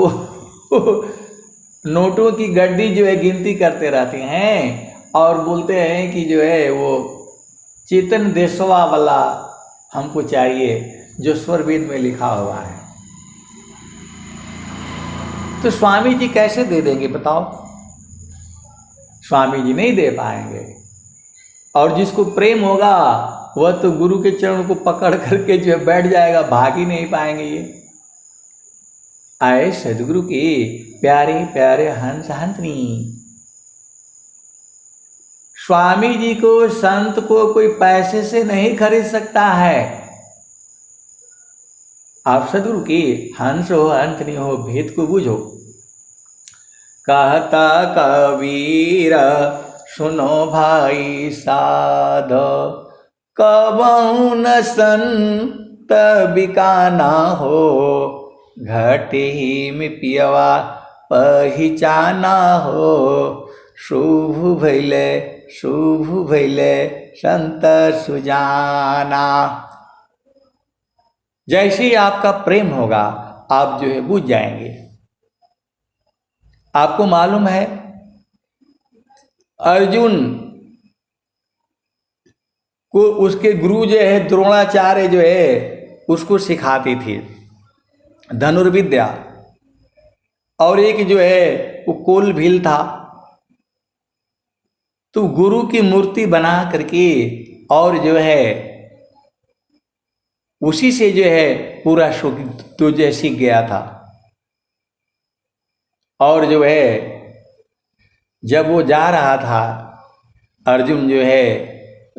नोटों की गड्डी जो है गिनती करते रहते हैं और बोलते हैं कि जो है वो चेतन देशवा वाला हमको चाहिए जो स्वर वेद में लिखा हुआ है। तो स्वामी जी कैसे दे देंगे बताओ? स्वामी जी नहीं दे पाएंगे। और जिसको प्रेम होगा वह तो गुरु के चरण को पकड़ करके जो है बैठ जाएगा, भाग ही नहीं पाएंगे। ये आए सदगुरु के प्यारे प्यारे हंस हंसनी। स्वामी जी को, संत को कोई पैसे से नहीं खरीद सकता है। आप सदगुरु के हंस हो हंसनी हो, भेद को बूझो। कहता कबीर सुनो भाई साध, कबहु न संत बिकाना हो, घटे में पियवा पहिचाना हो, शुभ भैले संत सुजाना। जैसे ही आपका प्रेम होगा आप जो है बूझ जाएंगे। आपको मालूम है अर्जुन को उसके गुरु जो है द्रोणाचार्य जो है उसको सिखाती थी धनुर्विद्या, और एक जो है वो कोल भील था। तो गुरु की मूर्ति बना करके और जो है उसी से जो है पूरा तो जो सीख गया था। और जो है जब वो जा रहा था, अर्जुन जो है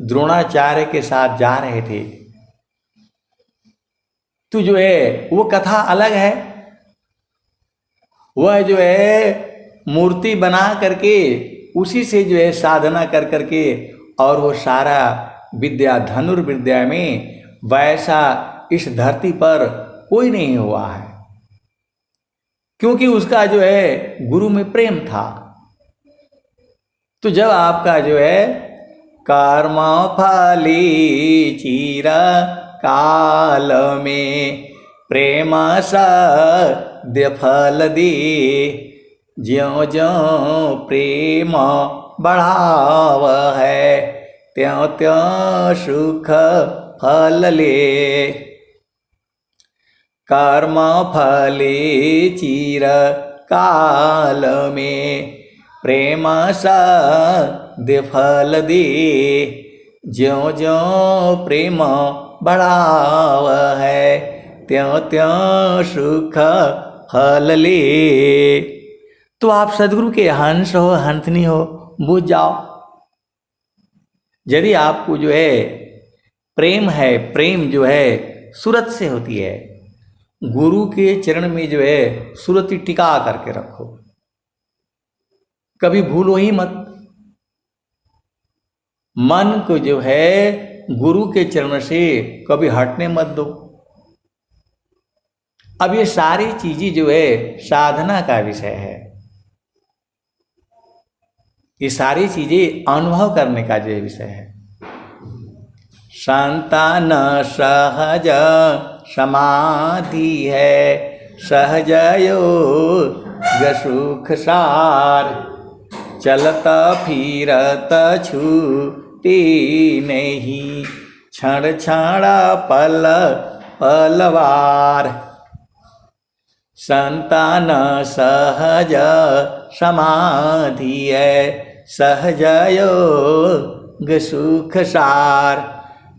द्रोणाचार्य के साथ जा रहे थे, तो जो है वो कथा अलग है। वह जो है मूर्ति बना करके उसी से जो है साधना कर करके, और वो सारा विद्या धनुर्विद्या में वैसा इस धरती पर कोई नहीं हुआ है, क्योंकि उसका जो है गुरु में प्रेम था। तो जब आपका जो है कर्म फली चीरा काल में प्रेम सद्य फल दे, ज्यों ज्यों प्रेम बढ़ाव है, त्यों त्यों सुख फल ले। कर्म फले चिर काल में प्रेम सद्य फल दे, ज्यों ज्यों प्रेम बढ़ाव है, त्यों त्यों सुख फल ले। तो आप सदगुरु के हंस हो हंसनी हो, बूझ जाओ। यदि आपको जो है प्रेम है, प्रेम जो है सूरत से होती है, गुरु के चरण में जो है सूरत टिका करके रखो, कभी भूलो ही मत। मन को जो है गुरु के चरण से कभी हटने मत दो। अब ये सारी चीजें जो है साधना का विषय है, ये सारी चीजें अनुभव करने का जो विषय है। संतान सहज समाधि है, सहज योग सुख सार, चलता फिरत छूटी नहीं, क्षण क्षण पल पलवार। संतान सहज समाधि है, सहज योग सुख सार,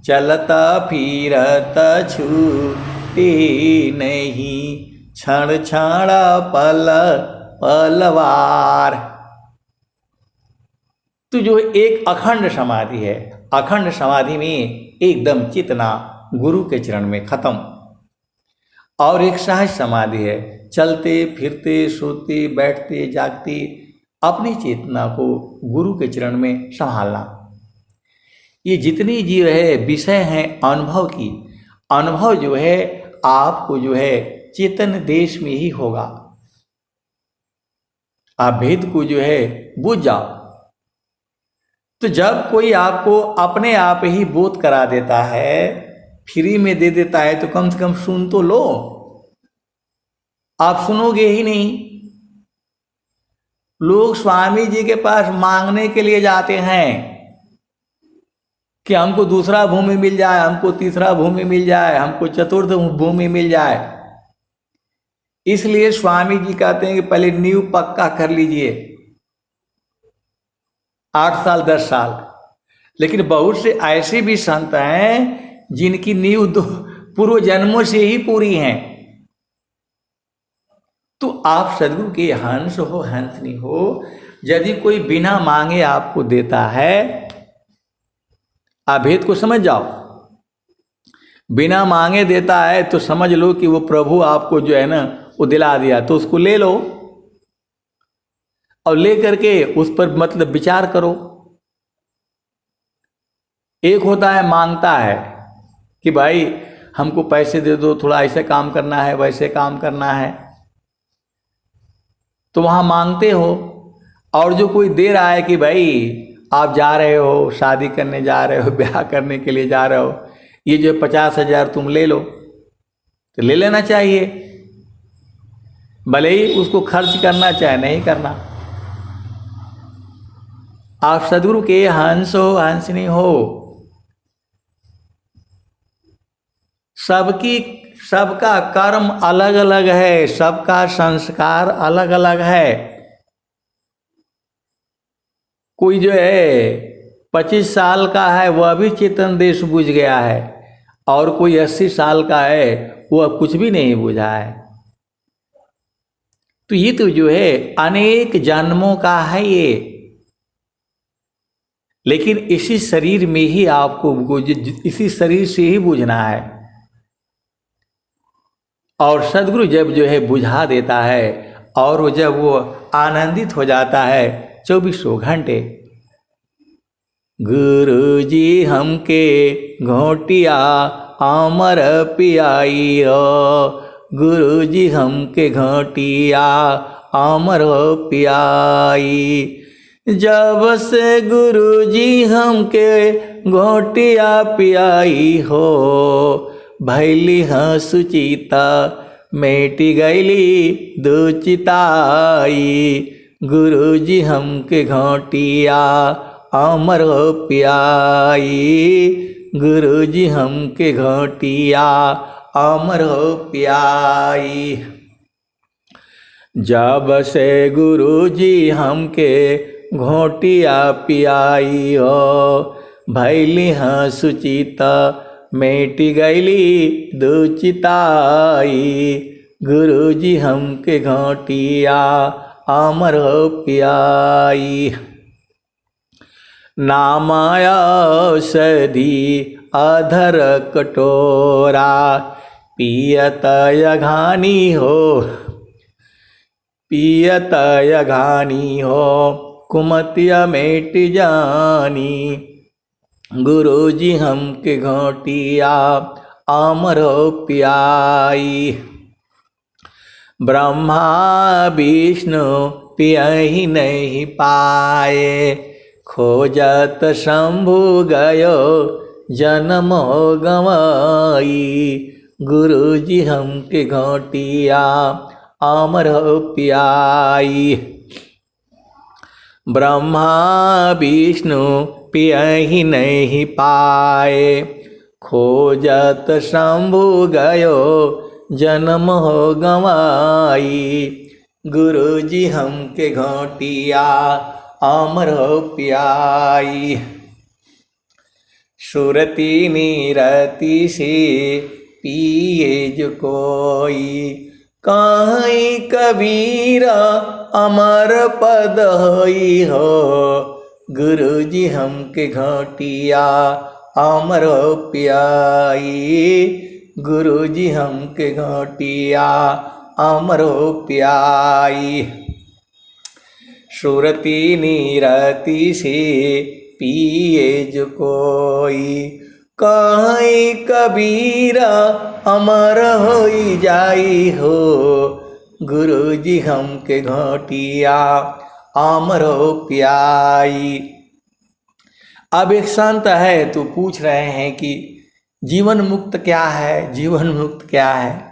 चलता फिरत छूटी नहीं, क्षण क्षण पल पलवार। तो जो एक अखंड समाधि है, अखंड समाधि में एकदम चेतना गुरु के चरण में खत्म। और एक सहज समाधि है, चलते फिरते सोते बैठते जागते अपनी चेतना को गुरु के चरण में संभालना। ये जितनी जो है विषय हैं अनुभव की, अनुभव जो है आपको जो है चेतन देश में ही होगा। आप भेद को जो है बूझ जाओ। तो जब कोई आपको अपने आप ही बोध करा देता है, फ्री में दे देता है, तो कम से कम सुन तो लो। आप सुनोगे ही नहीं। लोग स्वामी जी के पास मांगने के लिए जाते हैं कि हमको दूसरा भूमि मिल जाए, हमको तीसरा भूमि मिल जाए, हमको चतुर्थ भूमि मिल जाए। इसलिए स्वामी जी कहते हैं कि पहले नींव पक्का कर लीजिए, 8 साल 10 साल। लेकिन बहुत से ऐसे भी संत हैं जिनकी नींव तो पूर्व जन्मों से ही पूरी हैं। तो आप सदगुरु के हंस हो, हंसनी हो। यदि कोई बिना मांगे आपको देता है, आप भेद को समझ जाओ। बिना मांगे देता है तो समझ लो कि वो प्रभु आपको जो है ना वो दिला दिया, तो उसको ले लो और ले करके उस पर मतलब विचार करो। एक होता है मांगता है कि भाई हमको पैसे दे दो, थोड़ा ऐसे काम करना है, वैसे काम करना है, तो वहां मांगते हो। और जो कोई दे रहा है कि भाई आप जा रहे हो, शादी करने जा रहे हो, ब्याह करने के लिए जा रहे हो, ये जो 50,000 तुम ले लो, तो ले लेना चाहिए, भले ही उसको खर्च करना चाहे नहीं करना। आप सदगुरु के हंस हो, हंसनी हो। सबका कर्म अलग अलग है, सबका संस्कार अलग अलग है। कोई जो है 25 साल का है वह भी चेतन देश बुझ गया है, और कोई 80 साल का है वह कुछ भी नहीं बुझा है। तो ये तो जो है अनेक जन्मों का है ये। लेकिन इसी शरीर में ही आपको इसी शरीर से ही बुझना है। और सदगुरु जब जो है बुझा देता है और जब वो आनंदित हो जाता है 24 घंटे। गुरु जी हमके घोटिया अमर पियाई हो, गुरु जी हमके घोटिया अमर पियाई। जब से गुरु जी हमके घोटिया पियाई हो, भैली हाँ सुचिता मेटी गैली दुचिताई। गुरु जी हमके घोटिया अमर पियाई, गुरु जी हमके घोटिया अमर पियाई। जब से गुरु जी हमके घोटिया पियाई हो, भैली हाँ सुचिता मेटी गैली दुचिताई। गुरु जी हमके घोटिया अमर पियाई। नामाया सदी अधर कटोरा, पियत यघानी हो, पियत यघानी हो, कुमतिया मेट जानी। गुरु जी हमके घोटिया अमर पियाई। ब्रह्मा विष्णु पियहि नहीं पाए, खोजत शंभु गयो जन्म हो गवाई। गुरु जी हमके घोटिया अमर पियाई। ब्रह्मा विष्णु पियहि नहीं पाए, खोजत शंभु गयो जन्म हो गवाई। गुरु जी हमके घोटिया अमर पियाई। सुरती नीरति से पिए जो कोई, कहीं कबीरा अमर पद होई हो। गुरु जी हमके घोटिया अमर पियाई। गुरु जी हमके घोटिया अमर पियाई। सुरती नीरति से पिए जो कोई, कहीं कबीरा अमर होई जाई हो। गुरु जी हमके घोटिया आमरो पियाई। अब एक संत है तो पूछ रहे हैं कि जीवन मुक्त क्या है, जीवन मुक्त क्या है।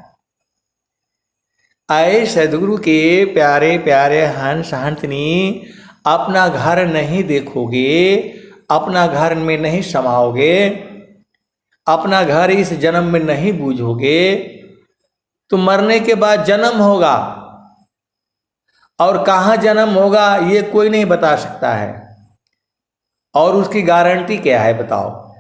आए सदगुरु के प्यारे प्यारे हंस हंसनी, अपना घर नहीं देखोगे, अपना घर में नहीं समाओगे, अपना घर इस जन्म में नहीं बूझोगे तो मरने के बाद जन्म होगा, और कहाँ जन्म होगा ये कोई नहीं बता सकता है। और उसकी गारंटी क्या है बताओ।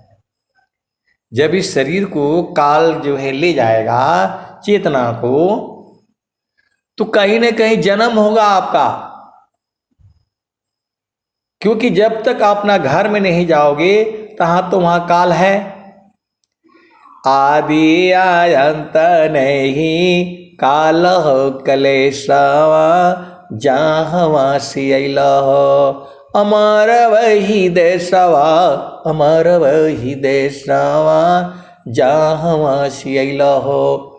जब इस शरीर को काल जो है ले जाएगा, चेतना को, तो कहीं न कहीं जन्म होगा आपका, क्योंकि जब तक अपना घर में नहीं जाओगे तहां तो वहां काल है। आदि अंत नहीं काल हो कलेशवा, जहाँ से हो अमर वही देशवा, अमर वही देशवा, जहाँ से हो।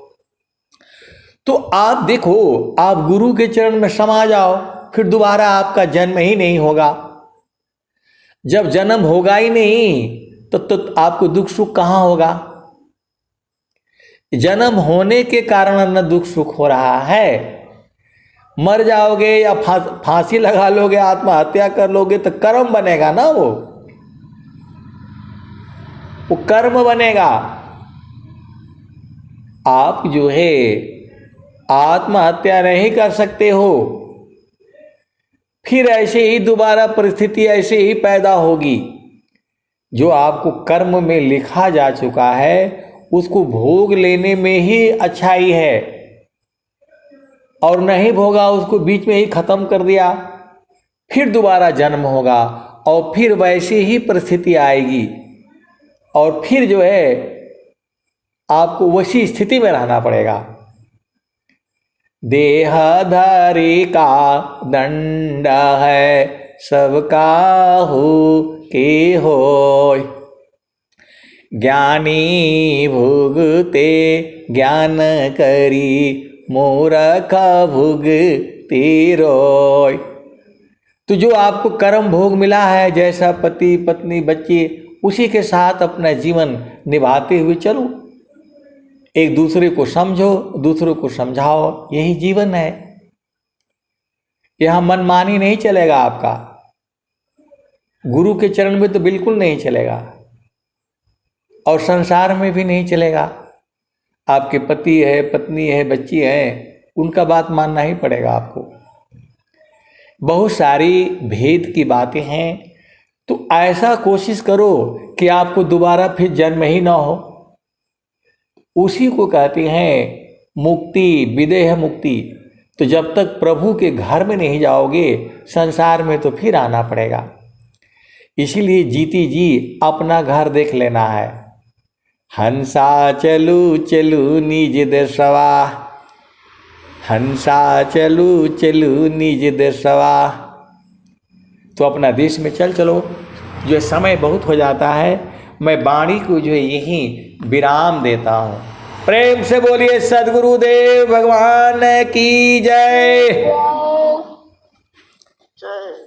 तो आप देखो, आप गुरु के चरण में समा जाओ, फिर दोबारा आपका जन्म ही नहीं होगा। जब जन्म होगा ही नहीं तो आपको दुख सुख कहाँ होगा। जन्म होने के कारण न दुख सुख हो रहा है। मर जाओगे या फांसी लगा लोगे, आत्महत्या कर लोगे तो कर्म बनेगा ना, वो कर्म बनेगा। आप जो है आत्महत्या नहीं कर सकते हो, फिर ऐसे ही दोबारा परिस्थिति ऐसे ही पैदा होगी। जो आपको कर्म में लिखा जा चुका है उसको भोग लेने में ही अच्छाई है, और नहीं भोगा उसको बीच में ही खत्म कर दिया, फिर दोबारा जन्म होगा और फिर वैसी ही परिस्थिति आएगी, और फिर जो है आपको वैसी स्थिति में रहना पड़ेगा। देहधारी का दंड है सबका हो के होय, ज्ञानी भुगते ज्ञान करी मूर्ख भुगते रोय। तो जो आपको कर्म भोग मिला है, जैसा पति पत्नी बच्चे, उसी के साथ अपना जीवन निभाते हुए चलो। एक दूसरे को समझो, दूसरों को समझाओ, यही जीवन है। यहां मनमानी नहीं चलेगा आपका, गुरु के चरण में तो बिल्कुल नहीं चलेगा, और संसार में भी नहीं चलेगा। आपके पति है, पत्नी है, बच्ची है, उनका बात मानना ही पड़ेगा आपको। बहुत सारी भेद की बातें हैं, तो ऐसा कोशिश करो कि आपको दोबारा फिर जन्म ही ना हो। उसी को कहते हैं मुक्ति, विदेह मुक्ति। तो जब तक प्रभु के घर में नहीं जाओगे, संसार में तो फिर आना पड़ेगा। इसीलिए जीती जी अपना घर देख लेना है। हंसा चलू चलू निज देशवा, हंसा चलू चलू निज देशवा। तो अपना देश में चलो। जो समय बहुत हो जाता है, मैं वाणी को जो है यहीं विराम देता हूँ। प्रेम से बोलिए सद्गुरुदेव भगवान की जय। जय।